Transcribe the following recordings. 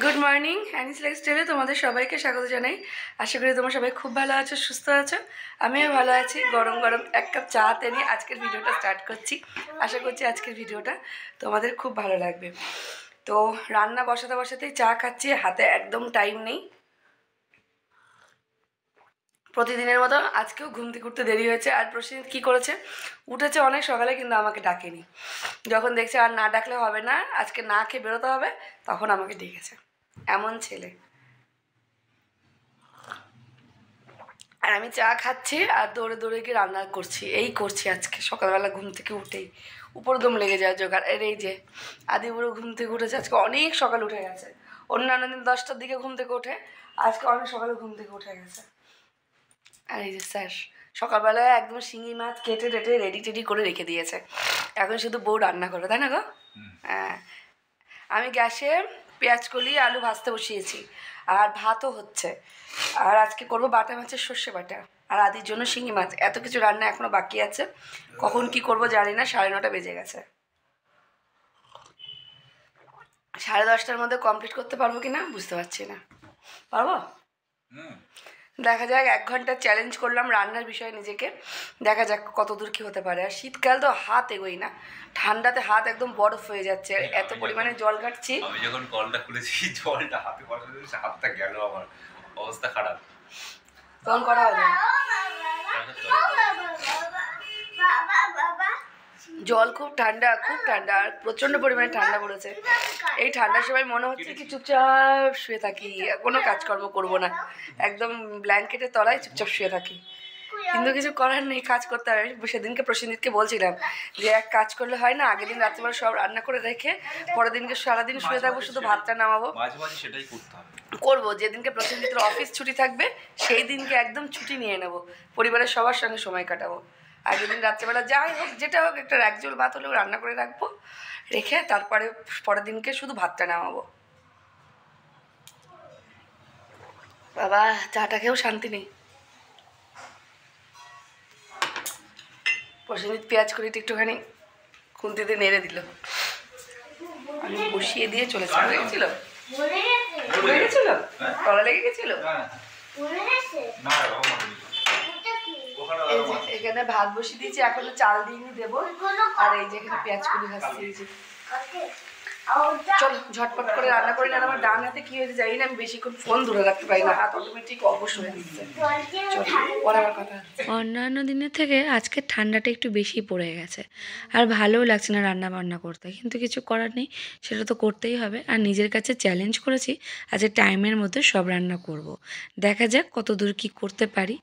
Good morning anise লাইফস্টাইলে তোমাদের সবাইকে স্বাগত জানাই। আশা করি তোমরা সবাই খুব ভালো আছো, সুস্থ আছো। আমিও ভালো আছি। গরম গরম এক কাপ চা নিয়ে আজকের ভিডিওটা স্টার্ট করছি। আশা করছি আজকের ভিডিওটা তোমাদের খুব ভালো লাগবে। তো রান্না বসাতেই চা খাচ্ছি, হাতে একদম টাইম নেই। প্রতিদিনের মতো আজকেও ঘুম থেকে উঠতে দেরি হয়েছে। আর প্রসেনজিৎ কী করেছে, উঠেছে অনেক সকালে কিন্তু আমাকে ডাকেনি। যখন দেখছে আর না ডাকলে হবে না, আজকে না খেয়ে বেরোতে হবে, তখন আমাকে ডেকেছে। এমন ছেলে। আর আমি চা খাচ্ছি আর দৌড়ে দৌড়ে গিয়ে রান্না করছি আজকে সকালবেলা ঘুম থেকে উঠেই উপর দম লেগে যায় জোগাড়। এই যে আদিবুড়ো ঘুম থেকে উঠেছে, আজকে অনেক সকাল উঠে গেছে। অন্যান্য দিন 10টার দিকে ঘুম থেকে ওঠে, আজকে অনেক সকালে ঘুম থেকে উঠে গেছে। আর এই যে স্যার সকালবেলায় একদম শিঙি মাছ কেটে টেটে রেডি টেডি করে রেখে দিয়েছে। এখন শুধু বউ রান্না করবে, তাই না গো? হ্যাঁ, আমি গ্যাসে পেঁয়াজ কলি আলু ভাজতে বসিয়েছি, আর ভাতও হচ্ছে। আর আজকে করব বাটা মাছের সর্ষে বাটা, আর আদির জন্য শিঙি মাছ। এত কিছু রান্না এখনও বাকি আছে, কখন কি করব জানি না। 9:30 বেজে গেছে। 10:30টার মধ্যে কমপ্লিট করতে পারবো কি না বুঝতে পারছি না। পারবো? দেখা যাক। 1 ঘন্টার চ্যালেঞ্জ করলাম রান্নার বিষয়ে নিজেকে, দেখা যাক কত দূর কী হতে পারে। আর শীতকাল তো হাত এগোই না, ঠান্ডাতে হাত একদম বরফ হয়ে যাচ্ছে। এত পরিমাণে জল ঘাটছি। আমি যখন কলটা খুলেছি জলটা হাতে পড়া, হাতটা গেল, আমার অবস্থা খারাপ। তখন করা হবে জল খুব ঠান্ডা, খুব ঠান্ডা, আর প্রচণ্ড পরিমাণে ঠান্ডা পড়েছে। এই ঠান্ডার সময় মনে হচ্ছে কি চুপচাপ শুয়ে থাকি, কোনো কাজকর্ম করব না, একদম ব্ল্যাঙ্কেটের তলায় চুপচাপ শুয়ে থাকি। কিন্তু কিছু করার নেই, কাজ করতে হবে। সেদিনকে প্রসেনজিৎকে বলছিলাম যে এক কাজ করলে হয় না, আগের দিন রাত্রিবেলা সব রান্না করে রেখে পরের দিনকে সারাদিন শুয়ে থাকবো, শুধু ভাতটা নামাবো। মাঝে মাঝে সেটাই করতে হবে, করবো। যেদিনকে প্রসেনজিতের অফিস ছুটি থাকবে সেই দিনকে একদম ছুটি নিয়ে নেবো, পরিবারের সবার সঙ্গে সময় কাটাবো। আগের দিন রাত্রেবেলা যাই হোক, যেটা হোক, একটা একজল ভাত হলেও রান্না করে রাখবো, রেখে তারপরে পরের দিনকে শুধু ভাতটা নামাবো। বাবা, চাটা খেয়েও শান্তি নেই। প্রসেনজিৎ পেঁয়াজ করিতে একটুখানি খুন্তিতে নেড়ে দিল, আমি বসিয়ে দিয়ে চলেছি। হয়ে গেছিল, হয়ে গেছিল, তলা লেগে গেছিল। এখানে ভাত বসিয়ে দিয়েছি, এখনো চাল দিইনি, দেবো। আর এই যে এখানে পেঁয়াজ কুলি ভাজছি। চল ঝটপট করে রান্না করে নেন। আমার ডান হাতে কি হয়েছে জানি না, আমি বেশিক্ষণ ফোন ধরে রাখতে পারি না, হাত অটোমেটিক অবশ হয়ে দিচ্ছে। অন্যান্য দিনের থেকে আজকে ঠান্ডাটা একটু বেশি পড়ে গেছে, আর ভালোও লাগছে না রান্না বান্না করতে, কিন্তু কিছু করার নেই, সেটা তো করতেই হবে। আর নিজের কাছে চ্যালেঞ্জ করেছি আজকে টাইমের মধ্যে সব রান্না করব। দেখা যাক কত দূর কী করতে পারি।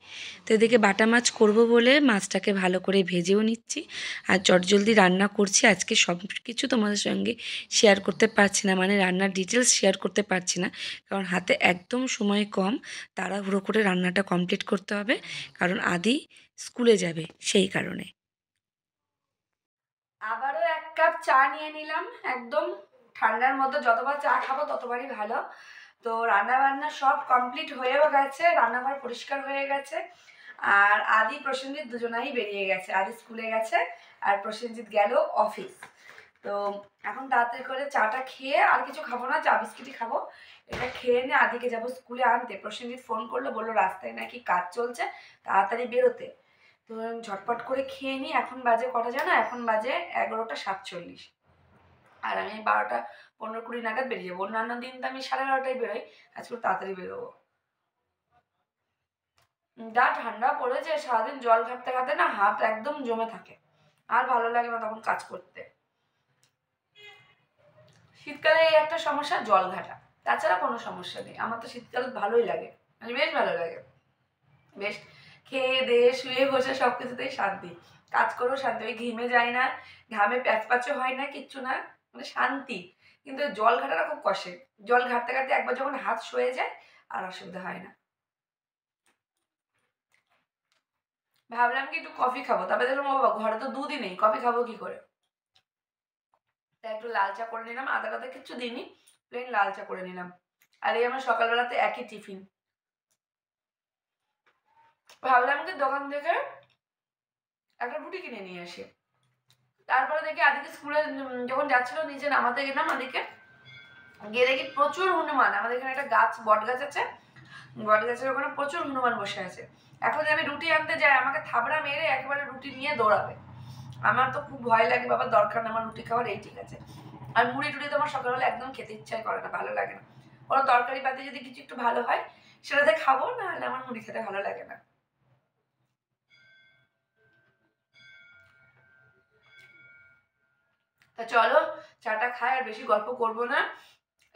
তো এদিকে বাটা মাছ করব বলে মাছটাকে ভালো করে ভেজেও নিচ্ছি, আর চটজলদি রান্না করছি। আজকে সব কিছু তোমাদের সঙ্গে শেয়ার করতে পারছি না, মানে রান্নার ডিটেলস শেয়ার করতে পারছি না, কারণ হাতে একদম সময় কম। তাড়াহুড়ো করে রান্নাটা কমপ্লিট করতে হবে, কারণ আদি স্কুলে যাবে, সেই কারণে। আবারও 1 কাপ চা নিয়ে নিলাম। একদম ঠান্ডার মধ্যে যতবার চা খাবো ততবারই ভালো। তো রান্না বান্না সব কমপ্লিট হয়েও গেছে, রান্নাঘর পরিষ্কার হয়ে গেছে। আর আদি প্রসেনজিৎ দুজনাই বেরিয়ে গেছে। আদি স্কুলে গেছে আর প্রসেনজিৎ গেল অফিস। তো এখন তাড়াতাড়ি করে চাটা খেয়ে, আর কিছু খাবো না, চা বিস্কিটই খাবো। এটা খেয়ে নিয়ে আদিকে যাবো স্কুলে আনতে। প্রসেনজিৎ ফোন করলো, বললো রাস্তায় নাকি কাজ চলছে, তাড়াতাড়ি বেরোতে। তো ঝটপট করে খেয়ে নিই। এখন বাজে কটা জানো? এখন বাজে 11:47। আর আমি 12:15-20 নাগাদ বেরিয়ে যাবো। অন্যান্য দিন তো আমি 12:30টায় বেরোই, আজকে তাড়াতাড়ি বেরোবো। যা ঠান্ডা পড়েছে, সারাদিন জল ঘাটতে ঘাটতে না হাত একদম জমে থাকে, আর ভালো লাগে না তখন কাজ করতে। শীতকালে এই একটা সমস্যা, জল ঘাটা, তাছাড়া কোনো সমস্যা নেই। আমার তো শীতকাল ভালোই লাগে, মানে বেশ ভালো লাগে। বেশ খেয়ে দিয়ে শুয়ে বসে সব কিছুতেই শান্তি, কাজ করেও শান্তি। ওই ঘেমে যায় না, ঘামে প্যাচপ্যাচও হয় না, কিচ্ছু না, মানে শান্তি। কিন্তু জল ঘাটাটা খুব কষে। জল ঘাটতে ঘাটতে একবার যখন হাত সয়ে যায় আর অসুবিধা হয় না। ভাবলাম কি একটু কফি খাবো, তবে দেখলাম ও বাবা, ঘরে তো দুধই নেই, কফি খাবো কি করে। তাই একটু লাল চা করে নিলাম, আদা টাদা কিচ্ছু দিইনি, প্লেন লাল চা করে নিলাম। আর এই আমার সকালবেলাতে একই টিফিন। ভাবলাম কি দোকান থেকে একটা রুটি কিনে নিয়ে আসি। তারপরে দেখি আদিকে স্কুলে যখন যাচ্ছিল নিচে নামাতে গেলাম, আদিকে গিয়ে দেখি প্রচুর হনুমান। আমাদের এখানে একটা গাছ, বট গাছ আছে, বট গাছের ওখানে প্রচুর হনুমান বসে আছে। এখন আমি রুটি আনতে যাই, আমাকে থাবড়া মেরে একবারে রুটি নিয়ে দৌড়াবে। আমার তো খুব ভয় লাগে, বাবা দরকার না আমার রুটি খাওয়ার, এই ঠিক আছে। আর মুড়ি টুড়ি তো আমার সকালবেলা একদম খেতে ইচ্ছাই করে না, ভালো লাগে না। কোনো তরকারি পাতে যদি কিছু একটু ভালো হয় সেটাতে খাবো, না হলে আমার মুড়ি খেতে ভালো লাগে না। তা চলো চাটা খাই, আর বেশি গল্প করবো না।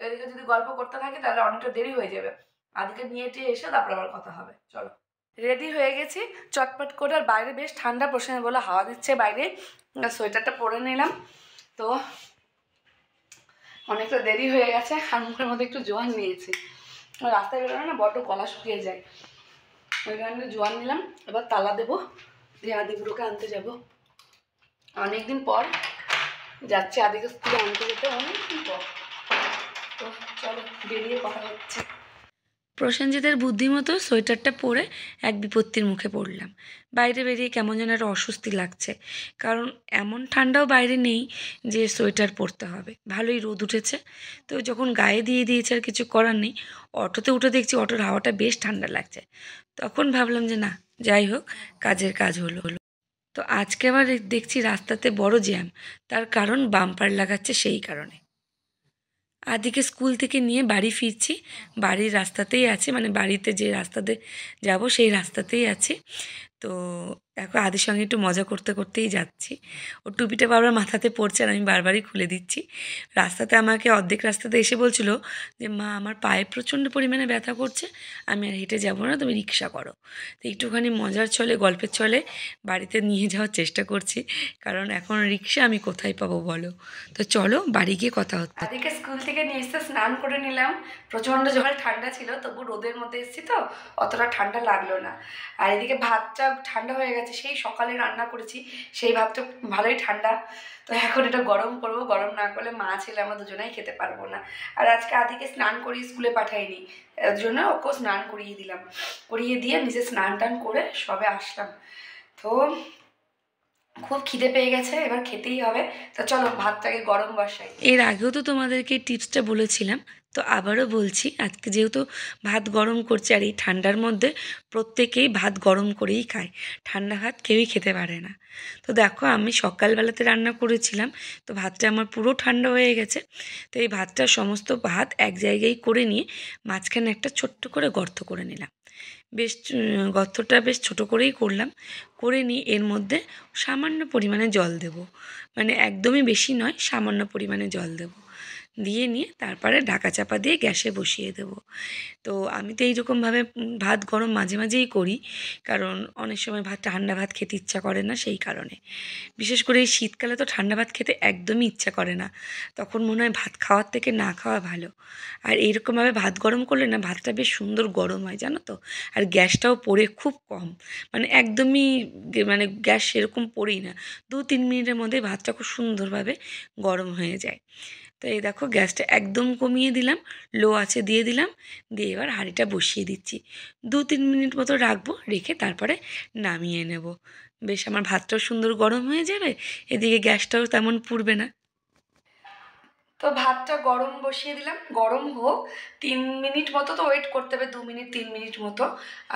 এদিকে যদি গল্প করতে থাকি তাহলে অনেকটা দেরি হয়ে যাবে। আদিকে নিয়ে টিয়ে এসে তারপর আবার কথা হবে। চলো রেডি হয়ে গেছি চটপট করে। আর বাইরে বেশ ঠান্ডা, প্রশ্ন বলে হাওয়া দিচ্ছে বাইরে, সোয়েটারটা পরে নিলাম। তো অনেকটা দেরি হয়ে গেছে, আর মুখের মধ্যে একটু জোয়ান নিয়েছি। রাস্তায় বেরোনো না বড্ড গলা শুকিয়ে যায়, ওই কারণে জোয়ান নিলাম। এবার তালা দেবো, দিয়ে আদিগুলোকে আনতে যাব। অনেকদিন পর যাচ্ছে আদিকে স্কুলে আনতে যেতে, অনেকদিন পর। তো চলো বেরিয়ে কথা হচ্ছে। প্রসেনজিতের বুদ্ধিমতো সোয়েটারটা পরে এক বিপত্তির মুখে পড়লাম। বাইরে বেরিয়ে কেমন যেন একটা অস্বস্তি লাগছে, কারণ এমন ঠান্ডাও বাইরে নেই যে সোয়েটার পরতে হবে। ভালোই রোদ উঠেছে, তো যখন গায়ে দিয়ে দিয়েছে আর কিছু করার নেই। অটোতে উঠে দেখছি অটোর হাওয়াটা বেশ ঠান্ডা লাগছে। তখন ভাবলাম যে না, যাই হোক, কাজের কাজ হলো। তো আজকে আবার দেখছি রাস্তাতে বড় জ্যাম, তার কারণ বাম্পার লাগাচ্ছে সেই কারণে। আদিকে স্কুল থেকে নিয়ে বাড়ি ফিরছি, বাড়ির রাস্তাতেই আছে, মানে বাড়িতে যে রাস্তাতে যাব সেই রাস্তাতেই আছি। তো দেখো আদির সঙ্গে একটু মজা করতে করতেই যাচ্ছি। ও টুপিটা বারবার মাথাতে পড়ছে আর আমি বারবারই খুলে দিচ্ছি। রাস্তাতে আমাকে অর্ধেক রাস্তাতে এসে বলছিল যে মা আমার পায়ে প্রচণ্ড পরিমাণে ব্যথা করছে, আমি আর হেঁটে যাবো না, তুমি রিক্সা করো। তো একটুখানি মজার ছলে, গল্পের ছলে বাড়িতে নিয়ে যাওয়ার চেষ্টা করছি, কারণ এখন রিক্সা আমি কোথায় পাবো বলো। তো চলো বাড়ি গিয়ে কথা হচ্ছে। আদিকে স্কুল থেকে নিয়ে এসে স্নান করে নিলাম। প্রচণ্ড জল ঠান্ডা ছিল, তবু রোদের মধ্যে এসেছি তো অতটা ঠান্ডা লাগলো না। আর এদিকে ভাতটা ঠান্ডা হয়ে গেছে, সেই সকালে রান্না করেছি, সেই ভাতটা ভালোই ঠান্ডা। তো এখন এটা গরম করবো, গরম না করলে মা ছেলে আমরা দুজনেই খেতে পারবো না। আর আজকে আদিকে স্নান করিয়ে স্কুলে পাঠাইনি, এর জন্য ওকেও স্নান করিয়ে দিলাম। করিয়ে দিয়ে নিজে স্নান টান করে সবে আসলাম। তো খুব খিদে পেয়ে গেছে, এবার খেতেই হবে। তো চলো ভাতটাকে গরম বসাই। এর আগেও তো তোমাদেরকে টিপসটা বলেছিলাম, তো আবারও বলছি। আজকে যেহেতু ভাত গরম করছে, আর এই ঠান্ডার মধ্যে প্রত্যেকেই ভাত গরম করেই খায়, ঠান্ডা ভাত কেউই খেতে পারে না। তো দেখো আমি সকালবেলাতে রান্না করেছিলাম, তো ভাতটা আমার পুরো ঠান্ডা হয়ে গেছে। তো এই ভাতটা সমস্ত ভাত এক জায়গায় করে নিয়ে মাঝখানে একটা ছোট্ট করে গর্ত করে নিলাম। বেশ গর্তটা বেশ ছোট করেই করলাম। করে নিয়ে এর মধ্যে সামান্য পরিমাণে জল দেব, মানে একদমই বেশি নয়, সামান্য পরিমাণে জল দেব। দিয়ে নিয়ে তারপরে ঢাকা চাপা দিয়ে গ্যাসে বসিয়ে দেব। তো আমি তো এইরকমভাবে ভাত গরম মাঝে মাঝেই করি, কারণ অনেক সময় ঠান্ডা ভাত খেতে ইচ্ছা করে না, সেই কারণে। বিশেষ করে এই শীতকালে তো ঠান্ডা ভাত খেতে একদমই ইচ্ছা করে না, তখন মনে হয় ভাত খাওয়ার থেকে না খাওয়া ভালো। আর এইরকমভাবে ভাত গরম করলে না ভাতটা বেশ সুন্দর গরম হয় জানো তো। আর গ্যাসটাও পড়ে খুব কম, মানে একদমই মানে গ্যাস সেরকম পড়েই না, 2-3 মিনিটের মধ্যে ভাতটা খুব সুন্দরভাবে গরম হয়ে যায়। তো এই দেখো গ্যাসটা একদম কমিয়ে দিলাম, লো আছে দিয়ে দিলাম, দিয়ে এবার হাঁড়িটা বসিয়ে দিচ্ছি। 2-3 মিনিট মতো রাখবো, রেখে তারপরে নামিয়ে নেব। বেশ আমার ভাতটাও সুন্দর গরম হয়ে যাবে, এদিকে গ্যাসটাও তেমন পুড়বে না। তো ভাতটা গরম বসিয়ে দিলাম, গরম হোক। 3 মিনিট মতো তো ওয়েট করতে হবে, 2 মিনিট 3 মিনিট মতো।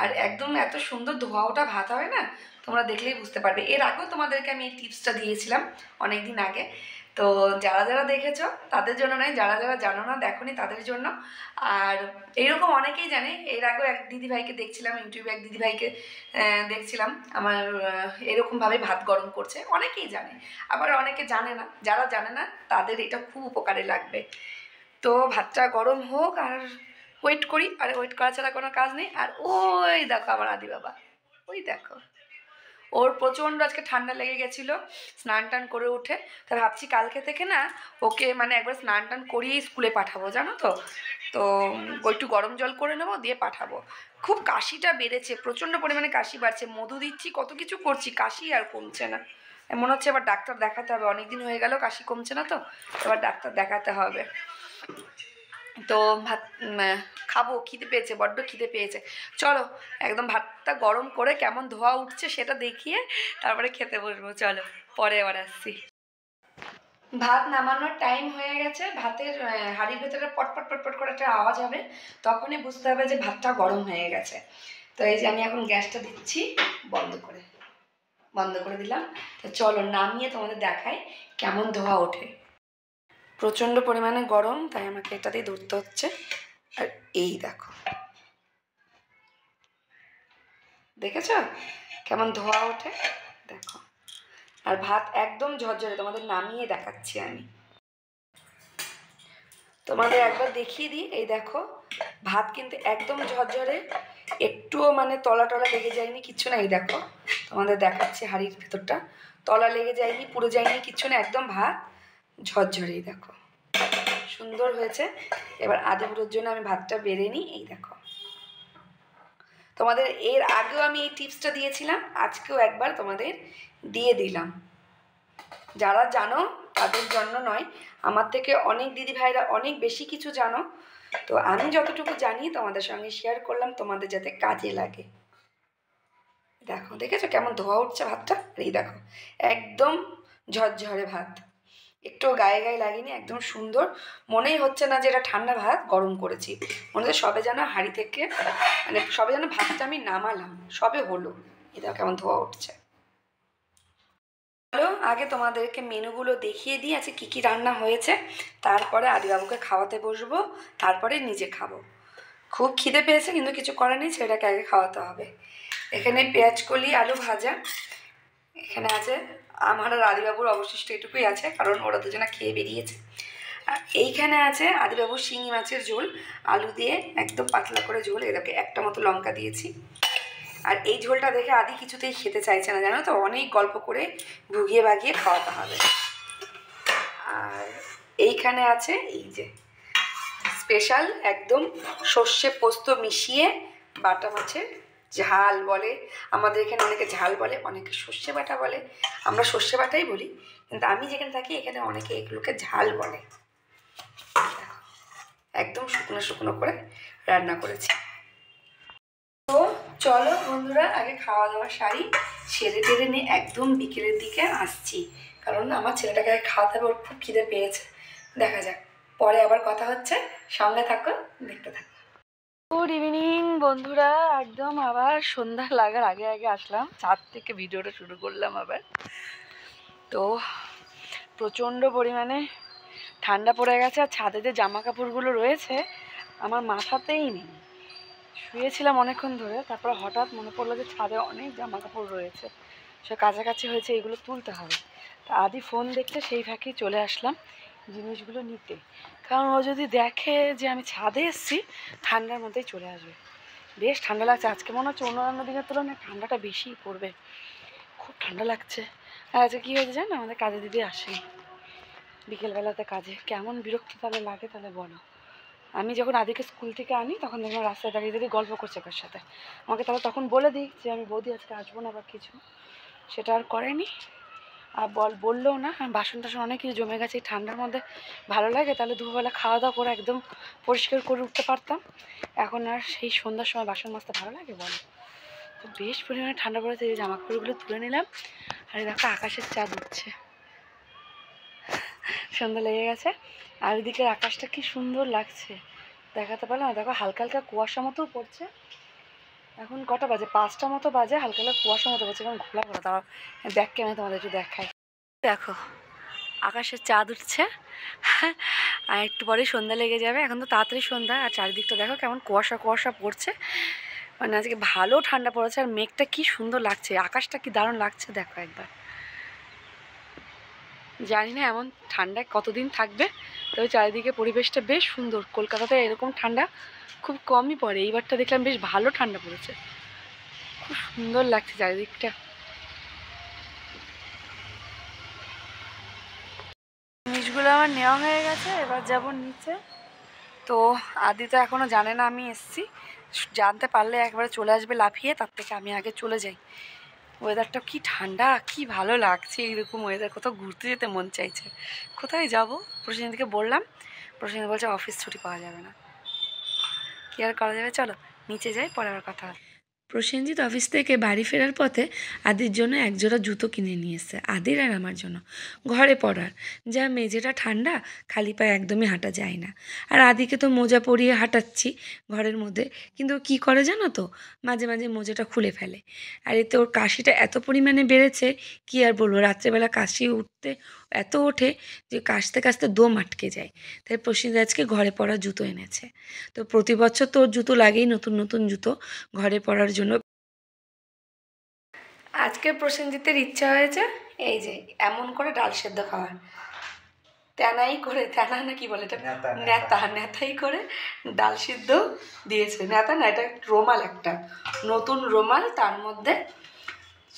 আর একদম এত সুন্দর ধোয়া ওঠা ভাত হবে না, তোমরা দেখলেই বুঝতে পারবে। এর আগেও তোমাদেরকে আমি এই টিপসটা দিয়েছিলাম অনেক দিন আগে। তো যারা যারা দেখেছো তাদের জন্য নয়, যারা যারা জানো না দেখোনি তাদের জন্য। আর এইরকম অনেকেই জানে, এর আগেও এক দিদিভাইকে দেখছিলাম ইউটিউবে, এক দিদিভাইকে দেখছিলাম আমার এরকমভাবে ভাত গরম করছে, অনেকেই জানে। আবার অনেকে জানে না, যারা জানে না তাদের এটা খুব উপকারে লাগবে। তো ভাতটা গরম হোক আর ওয়েট করি, আর ওয়েট করা ছাড়া কোনো কাজ নেই। আর ওই দেখো আমার আদি বাবা, ওই দেখো, ওর প্রচণ্ড আজকে ঠান্ডা লেগে গেছিলো স্নান টান করে উঠে। তা ভাবছি কালকে থেকে না ওকে মানে একবার স্নান টান করিয়েই স্কুলে পাঠাবো, জানো তো। তো একটু গরম জল করে নেবো, দিয়ে পাঠাবো। খুব কাশিটা বেড়েছে, প্রচণ্ড পরিমাণে কাশি বাড়ছে, মধু দিচ্ছি, কত কিছু করছি, কাশি আর কমছে না। মনে হচ্ছে এবার ডাক্তার দেখাতে হবে, অনেকদিন হয়ে গেল কাশি কমছে না, তো এবার ডাক্তার দেখাতে হবে। তো ভাত খাবো, খিদে পেয়েছে, বড্ড খিদে পেয়েছে। চলো একদম ভাতটা গরম করে কেমন ধোয়া উঠছে সেটা দেখিয়ে তারপরে খেতে বসবো। চলো পরে আবার আসছি। ভাত নামানোর টাইম হয়ে গেছে, ভাতের হাঁড়ির ভেতরে পটপট পটপট করে একটা আওয়াজ হবে, তখনই বুঝতে হবে যে ভাতটা গরম হয়ে গেছে। তো এই যে আমি এখন গ্যাসটা দিচ্ছি বন্ধ করে দিলাম। তো চলো নামিয়ে তোমাদের দেখাই কেমন ধোয়া ওঠে। প্রচণ্ড পরিমাণে গরম, তাই আমাকে এটা দিয়ে ধরতে হচ্ছে। আর এই দেখো, দেখেছ কেমন ধোয়া ওঠে, দেখো। আর ভাত একদম ঝরঝরে, তোমাদের নামিয়ে দেখাচ্ছি আমি, তোমাদের একবার দেখিয়ে দিই। এই দেখো ভাত কিন্তু একদম ঝরঝরে, একটুও মানে তলা টলা লেগে যায়নি, কিচ্ছু না। এই দেখো তোমাদের দেখাচ্ছি হাঁড়ির ভেতরটা, তলা লেগে যায়নি, পুড়ে যায়নি, কিচ্ছু না, একদম ভাত ঝরঝরেই দেখো, সুন্দর হয়েছে। এবার আদিপুরের জন্য আমি ভাতটা বেড়ে নিই। এই দেখো, তোমাদের এর আগেও আমি এই টিপসটা দিয়েছিলাম, আজকেও একবার তোমাদের দিয়ে দিলাম। যারা জানো তাদের জন্য নয়, আমার থেকে অনেক দিদি ভাইরা অনেক বেশি কিছু জানো, তো আমি যতটুকু জানি তোমাদের সঙ্গে শেয়ার করলাম, তোমাদের যাতে কাজে লাগে। দেখো, দেখেছো কেমন ধোয়া উঠছে ভাতটা? এই দেখো একদম ঝরঝরে ভাত, একটু গায়ে গায়ে লাগেনি, একদম সুন্দর। মনেই হচ্ছে না যে এটা ঠান্ডা ভাত গরম করেছি, মনে হচ্ছে সবে যেন হাঁড়ি থেকে, মানে সবে যেন ভাতটা আমি নামালাম, সবে হলো। এই দেখো কেমন ধোয়া উঠছে। চলো আগে তোমাদেরকে মেনুগুলো দেখিয়ে দিই আছে কী কী রান্না হয়েছে, তারপরে আদিবাবুকে খাওয়াতে বসবো, তারপরে নিজে খাবো। খুব খিদে পেয়েছে, কিন্তু কিছু করার নেই, ছেলেটাকে আগে খাওয়াতে হবে। এখানে পেঁয়াজকলি আলু ভাজা, এখানে আছে আমার আর আদিবাবুর অবশিষ্ট এটুকুই আছে, কারণ ওরা দুজনে খেয়ে বেরিয়েছে। আর এইখানে আছে আদিবাবুর শিঙি মাছের ঝোল, আলু দিয়ে একদম পাতলা করে ঝোল, এটাকে একটা মতো লঙ্কা দিয়েছি। আর এই ঝোলটা দেখে আদি কিছুতেই খেতে চাইছে না, জানো তো, অনেক গল্প করে ভুগিয়ে ভাগিয়ে খাওয়াতে হবে। আর এইখানে আছে এই যে স্পেশাল একদম সর্ষে পোস্ত মিশিয়ে বাটা মাছের ঝাল বলে, আমাদের এখানে অনেকে ঝাল বলে, অনেকে সর্ষে বাটা বলে, আমরা সর্ষে বাটাই বলি, কিন্তু আমি যেখানে থাকি এখানে অনেকে এগুলোকে ঝাল বলে। একদম শুকনো শুকনো করে রান্না করেছি। তো চলো বন্ধুরা, আগে খাওয়া দাওয়া সারি, সেরে টেরে নিয়ে একদম বিকেলের দিকে আসছি, কারণ আমার ছেলেটাকে খাওয়াতে হবে, ওর খুব খিদে পেয়েছে। দেখা যাক, পরে আবার কথা হচ্ছে, সঙ্গে থাকো, দেখতে থাকো। গুড ইভিনিং বন্ধুরা, একদম আবার সন্ধ্যা লাগার আগে আগে আসলাম, ছাদ থেকে ভিডিওটা শুরু করলাম আবার। তো প্রচণ্ড পরিমাণে ঠান্ডা পড়ে গেছে, আর ছাদে যে জামা কাপড়গুলো রয়েছে আমার মাথাতেই নেই। শুয়েছিলাম অনেকক্ষণ ধরে, তারপর হঠাৎ মনে পড়লো যে ছাদে অনেক জামা কাপড় রয়েছে, সে কাছাকাছি হয়েছে, এগুলো তুলতে হবে। তা আদি ফোন দেখতে সেই ফাঁকেই চলে আসলাম জিনিসগুলো নিতে, কারণ ও যদি দেখে যে আমি ছাদে এসেছি ঠান্ডার মধ্যেই চলে আসবে। বেশ ঠান্ডা লাগছে আজকে, মনে হচ্ছে অন্যান্য দিনের তুলনায় ঠান্ডাটা বেশিই পড়বে, খুব ঠান্ডা লাগছে। আর আজকে কী হয়েছে জানো, আমাদের কাজে দিদি আসেনি বিকেলবেলাতে, কাজে কেমন বিরক্ত তাহলে লাগে তাহলে বলো। আমি যখন আদিকে স্কুল থেকে আনি তখন দেখলাম রাস্তায় দাঁড়িয়ে দাঁড়িয়ে গল্প করছে কার সাথে, আমাকে তাহলে তখন বলে দিই যে আমি বৌদি আজকে আসবো না বা কিছু, সেটা আর করেনি। আর বললেও না, বাসন টাসন অনেক কিছু জমে গেছে এই ঠান্ডার মধ্যে, ভালো লাগে তাহলে দুপুরবেলা খাওয়া দাওয়া করে একদম পরিষ্কার করে উঠতে পারতাম, এখন আর সেই সন্ধ্যার সময় বাসন মাজতে ভালো লাগে বলো। তো বেশ পরিমাণে ঠান্ডা পড়েছে, এই জামা কাপড়গুলো তুলে নিলাম। আর দেখো আকাশের চাঁদ উঠছে, সন্ধ্যা লেগে গেছে, আর ওইদিকের আকাশটা কি সুন্দর লাগছে, দেখাতে পারলাম না, দেখো হালকা হালকা কুয়াশা মতো পড়ছে। এখন কটা বাজে, 5টা মতো বাজে, হালকা হালকা কুয়াশা মতো পড়ছে, এখন ঘোলা ঘোলা। তারা দেখকে আমি তোমাদের একটু দেখাই, দেখো আকাশের চাঁদ উঠছে, আর একটু পরেই সন্ধ্যা লেগে যাবে, এখন তো তাড়াতাড়ি সন্ধ্যা। আর চারিদিকটা দেখো কেমন কুয়াশা কুয়াশা পড়ছে, মানে আজকে ভালো ঠান্ডা পড়েছে, আর মেঘটা কি সুন্দর লাগছে, আকাশটা কি দারুণ লাগছে দেখো একবার। জানি না এমন ঠান্ডায় কতদিন থাকবে, তবে চারিদিকে পরিবেশটা বেশ সুন্দর। কলকাতাতে এরকম ঠান্ডা খুব কমই পড়ে, এইবারটা দেখলাম বেশ ভালো ঠান্ডা পড়েছে, খুব সুন্দর লাগছে চারিদিকটা। জিনিসগুলো আমার নেওয়া হয়ে গেছে, এবার যাব নিচে। তো আদি তো এখনও জানে না আমি এসছি, জানতে পারলে একবারে চলে আসবে লাফিয়ে, তার থেকে আমি আগে চলে যাই। ওয়েদারটা কি ঠান্ডা, কি ভালো লাগছে এইরকম ওয়েদার, কোথাও ঘুরতে যেতে মন চাইছে। কোথায় যাব, প্রসেনজিৎকে বললাম, প্রসেনজিৎ বলছে অফিস ছুটি পাওয়া যাবে না, কি আর করা যাবে, চলো নিচে যাই, পরে আবার কথা হবে। প্রসেনজিৎ অফিস থেকে বাড়ি ফেরার পথে আদির জন্য একজোড়া জুতো কিনে নিয়ে এসছে, আদির আর আমার জন্য, ঘরে পরার। যা মেঝেটা ঠান্ডা, খালি পায়ে একদমই হাঁটা যায় না। আর আদিকে তো মোজা পরিয়ে হাঁটাচ্ছি ঘরের মধ্যে, কিন্তু কি করে জানো তো, মাঝে মাঝে মোজাটা খুলে ফেলে। আর এতে ওর কাশিটা এত পরিমাণে বেড়েছে, কি আর বলবো, রাত্রেবেলা কাশি উঠতে এত ওঠে যে কাশতে কাশতে দম আটকে যায়। তাই প্রসেনজিৎ আজকে ঘরে পরা জুতো এনেছে। তো প্রতি বছর তো ওর জুতো লাগেই, নতুন নতুন জুতো ঘরে পরার জন্য। আজকে প্রসেনজিতের ইচ্ছা হয়েছে এই যে এমন করে ডাল সেদ্ধ খাওয়ার, তেনাই করে, তেনা না কি বলে এটা, নেতাই করে ডাল সিদ্ধ দিয়েছে। নেতা না, এটা রোমাল, একটা নতুন রোমাল, তার মধ্যে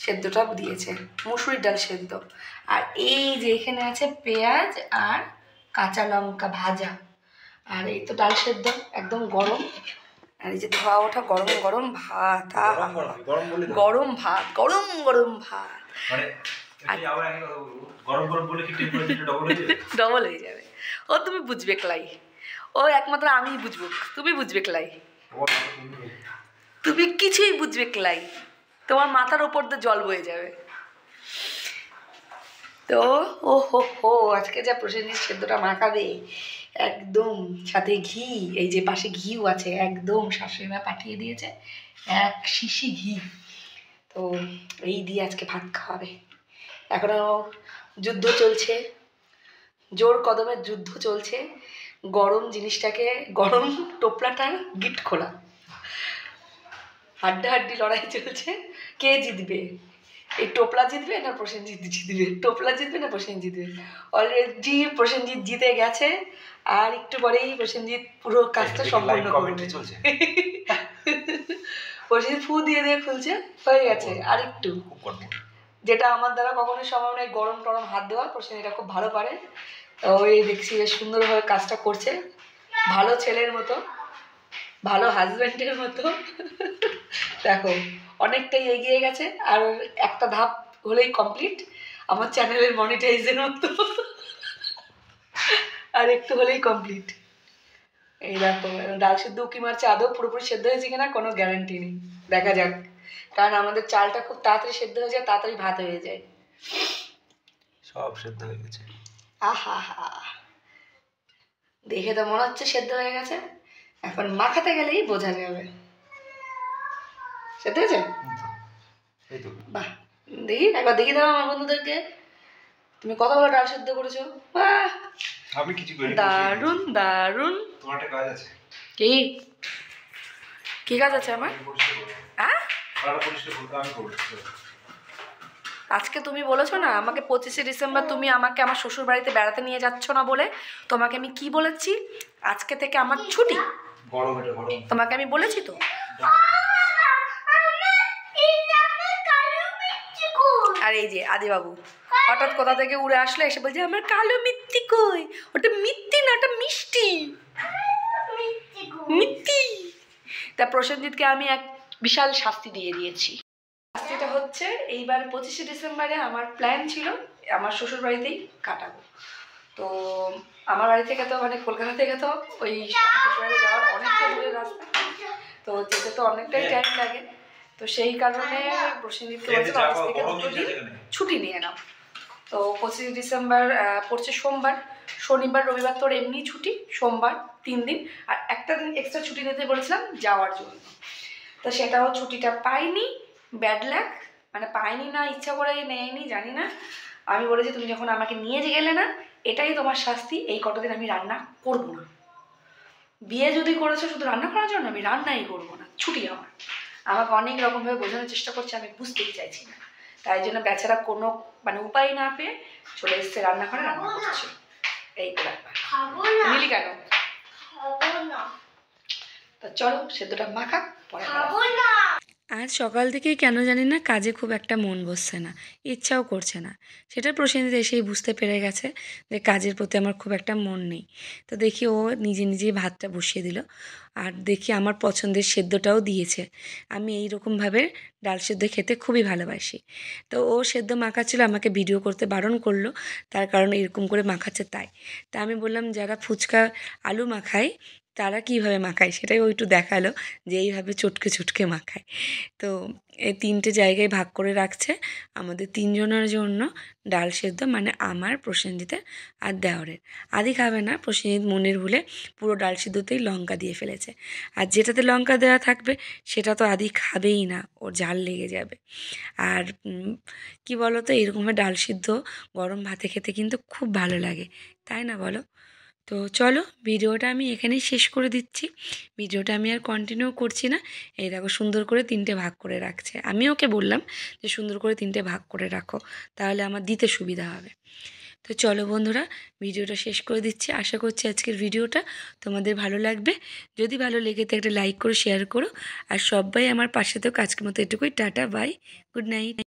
সেদ্ধটা দিয়েছে, মুসুরির ডাল সেদ্ধ। আর এই যে এখানে আছে পেঁয়াজ আর কাঁচা লঙ্কা ভাজা, আর এই তো ডাল সেদ্ধ একদম গরম। আর এই যে ধোয়া ওঠা গরম গরম ভাত, গরম ভাত, গরম গরম ভাত, ডবল হয়ে যাবে। ও তুমি বুঝবে ক্লাই, ও একমাত্র আমিই বুঝবো, তুমি বুঝবে ক্লাই, তুমি কিছুই বুঝবে ক্লাই, তোমার মাথার ওপর দিয়ে জল বয়ে যাবে। তো ও হো আজকে যা প্রসেনজিৎ সেদ্ধটা মাখাবে, একদম সাথে ঘি, এই যে পাশে ঘিও আছে, একদম শাশুড়ি মা পাঠিয়ে দিয়েছে এক শিশি ঘি। তো এই দিয়ে আজকে ভাত খাওয়াবে। এখনো যুদ্ধ চলছে, জোর কদমে যুদ্ধ চলছে, গরম জিনিসটাকে, গরম টোপলাটার গিট খোলা, হাড্ডাহাড্ডি লড়াই চলছে, কে জিতবে, এই টোপলা জিতবে না প্রসেনজিৎ জিতবে, টোপলা জিতবে না প্রসেনজিৎ জিতবে। অলরেডি প্রসেনজিৎ জিতে গেছে, আর একটু পরেই প্রসেনজিৎ পুরো কাজটা সম্পূর্ণ করবে। প্রসেনজিৎ ফু দিয়ে দিয়ে খুলছে, হয়ে গেছে, আর একটু, যেটা আমার দ্বারা কখনোই সম্ভব নয়, গরম টরম হাত দেওয়া। প্রসেনজিৎ এটা খুব ভালো পারে, ওই দেখছি বেশ সুন্দরভাবে কাজটা করছে, ভালো ছেলের মতো, ভালো হাজব্যান্ডের মতো। দেখো অনেকটাই এগিয়ে গেছে, আর একটা ধাপ হলেই কমপ্লিট, আমার চ্যানেলের মনিটাইজের মতো, আর একটু হলেই কমপ্লিট। এই দেখো ডাল সিদ্ধ উকি মারছে, আদৌ পুরোপুরি সেদ্ধ হয়েছে কিনা কোনো গ্যারান্টি নেই, দেখা যাক, কারণ আমাদের চালটা খুব তাড়াতাড়ি সেদ্ধ হয়ে যায়, তাড়াতাড়ি ভাত হয়ে যায়। সব সেদ্ধ হয়ে গেছে। আহা হা, দেখে তো মনে হচ্ছে সেদ্ধ হয়ে গেছে, এখন মাখাতে গেলেই বোঝা যাবে। সেদ্ধ হয়েছে? বাহ, দেখি একবার দেখি দাও আমার বন্ধুদেরকে, তুমি কত বড় ডাল সেদ্ধ করেছো, বাহ, আমি কিছু করি, দারুণ দারুণ। তোমার একটা কাজ আছে। কি কি কাজ আছে আমার? হ্যাঁ, আজকে তুমি বলেছো না আমাকে 25শে ডিসেম্বর তুমি আমাকে আমার শ্বশুর বাড়িতে বেড়াতে নিয়ে যাচ্ছ না বলে, তোমাকে আমি কি বলেছি, আজকে থেকে আমার ছুটি, তোমাকে আমি বলেছি তো। আর এই যে আদিবাবু হঠাৎ কোথা থেকে উড়ে আসলে, এসে বলছে আমার কালো মিত্তি কই, ওটা মিত্তি না, ওটা মিষ্টি, মিত্তি। তা প্রসেনজিৎকে আমি এক বিশাল শাস্তি দিয়ে দিয়েছি। শাস্তিটা হচ্ছে এইবার 25শে ডিসেম্বরে আমার প্ল্যান ছিল আমার শ্বশুর বাড়িতেই কাটাবো। তো আমার বাড়ি থেকে তো মানে কলকাতা থেকে তো ওই শ্বশুর বাড়ি যাওয়ার অনেকটা দূরের রাস্তা, তো যেতে তো অনেকটাই টাইম লাগে। তো সেই কারণে প্রসেনজিৎকে বলছিলাম অফিস থেকে 2 দিন ছুটি নিয়ে নাও। তো 25শে ডিসেম্বর পড়ছে সোমবার, শনিবার রবিবার তোর এমনি ছুটি, সোমবার 3 দিন, আর একটা দিন এক্সট্রা ছুটি নিতে বলেছিলাম যাওয়ার জন্য। তো সেটাও ছুটিটা পাইনি, ব্যাড লাক, মানে পাইনি না ইচ্ছা করে নেয়নি জানি না। আমি বলেছি তুমি যখন আমাকে নিয়ে গেলে না, এটাই তোমার শাস্তি, এই কটা দিন আমি রান্না করব না। বিয়ে যদি করেছো শুধু রান্না করার জন্য, আমি রান্নাই করবো না, ছুটি আমার। আমাকে অনেক রকমভাবে বোঝানোর চেষ্টা করছে, আমি বুঝতেই চাইছি না, তাই জন্য বেচারা কোনো মানে উপায় না পেয়ে চলে এসছে রান্না করে রান্না করছে। এই তো ব্যাপার। নিলি কেন? তো চলো সেদ্ধটা মাখা, পরে আজ সকাল থেকেই কেন জানি না কাজে খুব একটা মন বসছে না, ইচ্ছাও করছে না। সেটা প্রসেনজিৎ এসেই বুঝতে পেরে গেছে যে কাজের প্রতি আমার খুব একটা মন নেই। তো দেখি ও নিজে নিজেই ভাতটা বসিয়ে দিল, আর দেখি আমার পছন্দের সেদ্ধটাও দিয়েছে। আমি এই রকমভাবে ডাল সেদ্ধ খেতে খুবই ভালোবাসি। তো ও সেদ্ধ মাখাচ্ছিল, আমাকে ভিডিও করতে বারণ করলো, তার কারণ এরকম করে মাখাচ্ছে তাই। তা আমি বললাম যারা ফুচকা আলু মাখায় তারা কীভাবে মাখায় সেটাই ও একটু দেখালো যে এইভাবে চটকে চটকে মাখায়। তো এই 3টে জায়গায় ভাগ করে রাখছে আমাদের 3 জনের জন্য ডাল সেদ্ধ, মানে আমার, প্রসেনজিতের আর দেওরের। আদি খাবে না, প্রসেনজিৎ মনের ভুলে পুরো ডাল সিদ্ধতেই লঙ্কা দিয়ে ফেলেছে। আর যেটাতে লঙ্কা দেওয়া থাকবে সেটা তো আদি খাবেই না, ওর ঝাল লেগে যাবে। আর কি বলো তো, এরকমভাবে ডাল সিদ্ধ গরম ভাতে খেতে কিন্তু খুব ভালো লাগে, তাই না বলো? তো চলো ভিডিওটা আমি এখানেই শেষ করে দিচ্ছি। ভিডিওটা আমি আর কন্টিনিউ করছি না। এই দেখো সুন্দর করে 3টে ভাগ করে রাখছে। আমি ওকে বললাম যে সুন্দর করে 3টে ভাগ করে রাখো, তাহলে আমার দিতে সুবিধা হবে। তো চলো বন্ধুরা, ভিডিওটা শেষ করে দিচ্ছি। আশা করছি আজকের ভিডিওটা তোমাদের ভালো লাগবে। যদি ভালো লেগে থাকে একটা লাইক করো, শেয়ার করো। আর সবাই আমার পাশে, তো আজকের মতো এটুকুই। Tata, bye, good night.